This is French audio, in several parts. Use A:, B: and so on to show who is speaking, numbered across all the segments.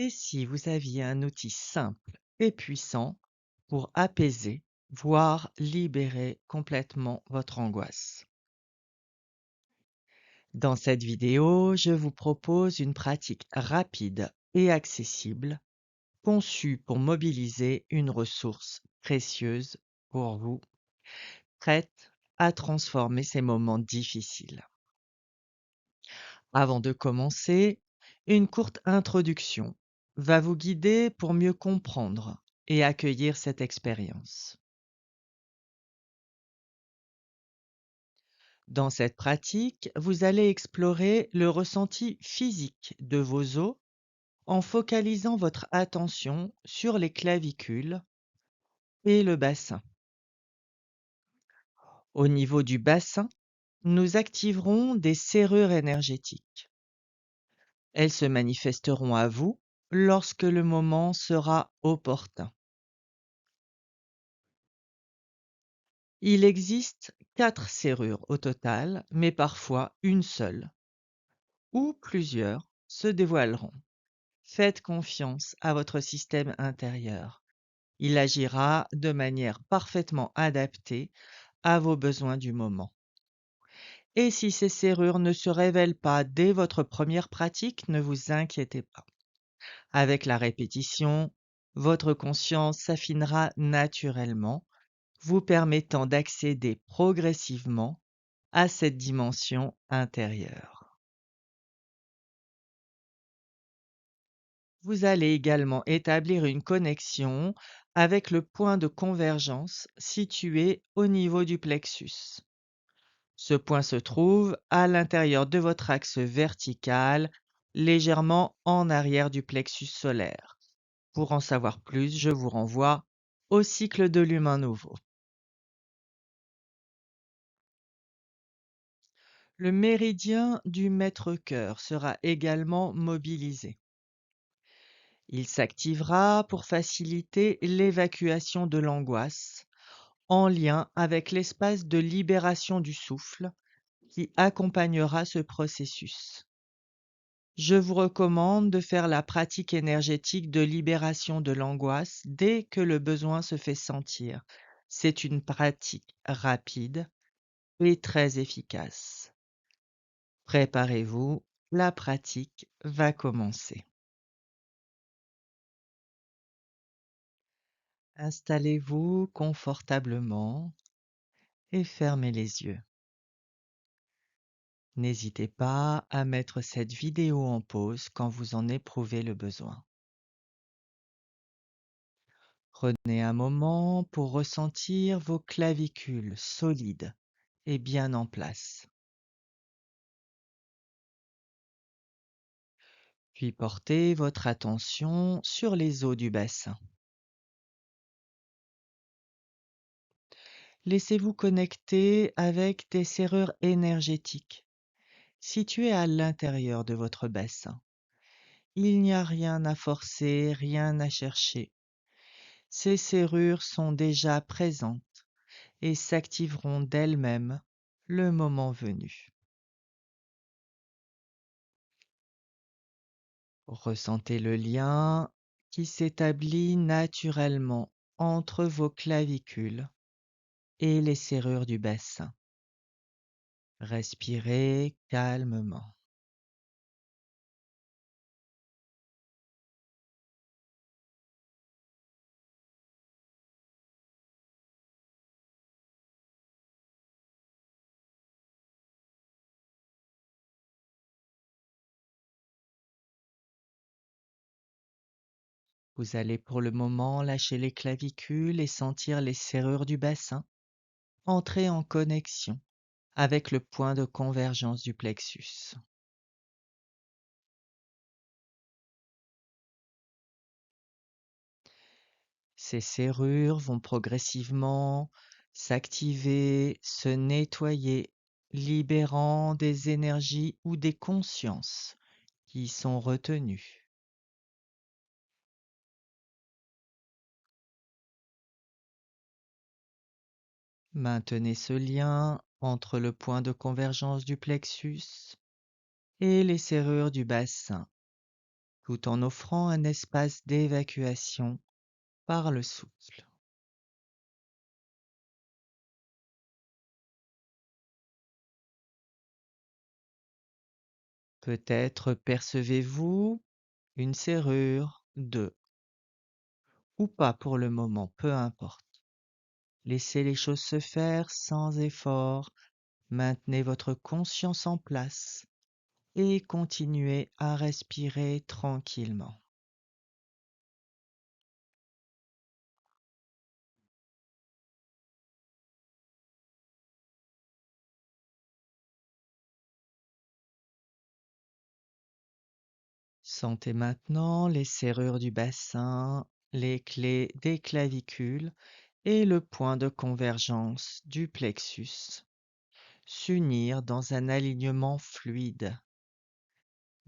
A: Et si vous aviez un outil simple et puissant pour apaiser, voire libérer complètement votre angoisse? Dans cette vidéo, je vous propose une pratique rapide et accessible, conçue pour mobiliser une ressource précieuse pour vous, prête à transformer ces moments difficiles. Avant de commencer, une courte introduction va vous guider pour mieux comprendre et accueillir cette expérience. Dans cette pratique, vous allez explorer le ressenti physique de vos os en focalisant votre attention sur les clavicules et le bassin. Au niveau du bassin, nous activerons des serrures énergétiques. Elles se manifesteront à vous lorsque le moment sera opportun. Il existe 4 serrures au total, mais parfois une seule, ou plusieurs se dévoileront. Faites confiance à votre système intérieur. Il agira de manière parfaitement adaptée à vos besoins du moment. Et si ces serrures ne se révèlent pas dès votre première pratique, ne vous inquiétez pas. Avec la répétition, votre conscience s'affinera naturellement, vous permettant d'accéder progressivement à cette dimension intérieure. Vous allez également établir une connexion avec le point de convergence situé au niveau du plexus. Ce point se trouve à l'intérieur de votre axe vertical, légèrement en arrière du plexus solaire. Pour en savoir plus, je vous renvoie au cycle de l'humain nouveau. Le méridien du maître-cœur sera également mobilisé. Il s'activera pour faciliter l'évacuation de l'angoisse, en lien avec l'espace de libération du souffle qui accompagnera ce processus. Je vous recommande de faire la pratique énergétique de libération de l'angoisse dès que le besoin se fait sentir. C'est une pratique rapide et très efficace. Préparez-vous, la pratique va commencer. Installez-vous confortablement et fermez les yeux. N'hésitez pas à mettre cette vidéo en pause quand vous en éprouvez le besoin. Prenez un moment pour ressentir vos clavicules solides et bien en place. Puis portez votre attention sur les os du bassin. Laissez-vous connecter avec des serrures énergétiques situées à l'intérieur de votre bassin. Il n'y a rien à forcer, rien à chercher. Ces serrures sont déjà présentes et s'activeront d'elles-mêmes le moment venu. Ressentez le lien qui s'établit naturellement entre vos clavicules et les serrures du bassin. Respirez calmement. Vous allez pour le moment lâcher les clavicules et sentir les serrures du bassin entrer en connexion avec le point de convergence du plexus. Ces serrures vont progressivement s'activer, se nettoyer, libérant des énergies ou des consciences qui y sont retenues. Maintenez ce lien entre le point de convergence du plexus et les serrures du bassin, tout en offrant un espace d'évacuation par le souffle. Peut-être percevez-vous une serrure, deux, ou pas pour le moment, peu importe. Laissez les choses se faire sans effort, maintenez votre conscience en place et continuez à respirer tranquillement. Sentez maintenant les serrures du bassin, les clés des clavicules et le point de convergence du plexus s'unir dans un alignement fluide.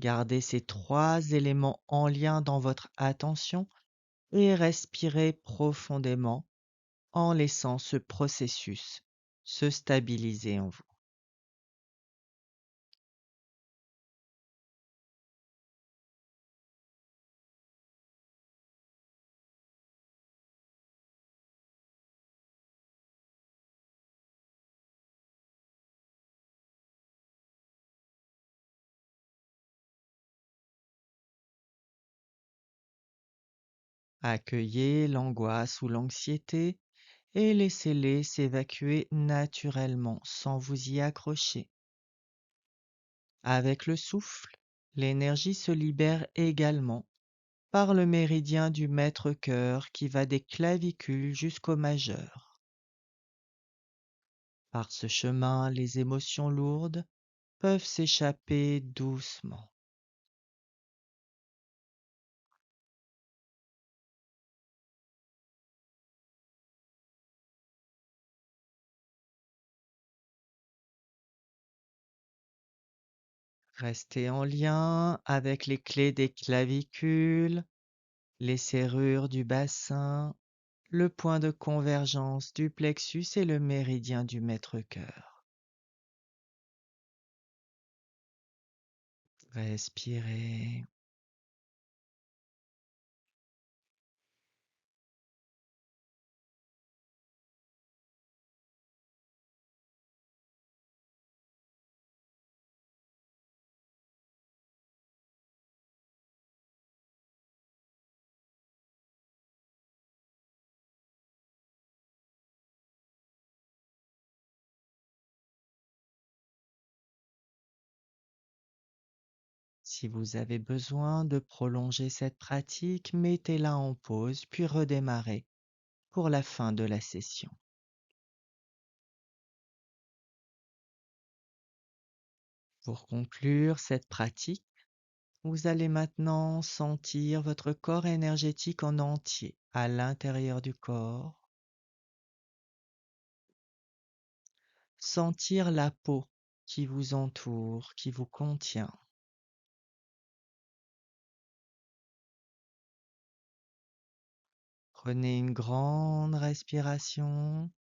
A: Gardez ces trois éléments en lien dans votre attention et respirez profondément en laissant ce processus se stabiliser en vous. Accueillez l'angoisse ou l'anxiété et laissez-les s'évacuer naturellement sans vous y accrocher. Avec le souffle, l'énergie se libère également par le méridien du maître-cœur qui va des clavicules jusqu'au majeur. Par ce chemin, les émotions lourdes peuvent s'échapper doucement. Restez en lien avec les clés des clavicules, les serrures du bassin, le point de convergence du plexus et le méridien du maître-cœur. Respirez. Si vous avez besoin de prolonger cette pratique, mettez-la en pause puis redémarrez pour la fin de la session. Pour conclure cette pratique, vous allez maintenant sentir votre corps énergétique en entier à l'intérieur du corps, sentir la peau qui vous entoure, qui vous contient. Prenez une grande respiration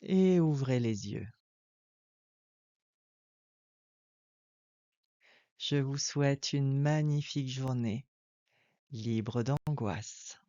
A: et ouvrez les yeux. Je vous souhaite une magnifique journée, libre d'angoisse.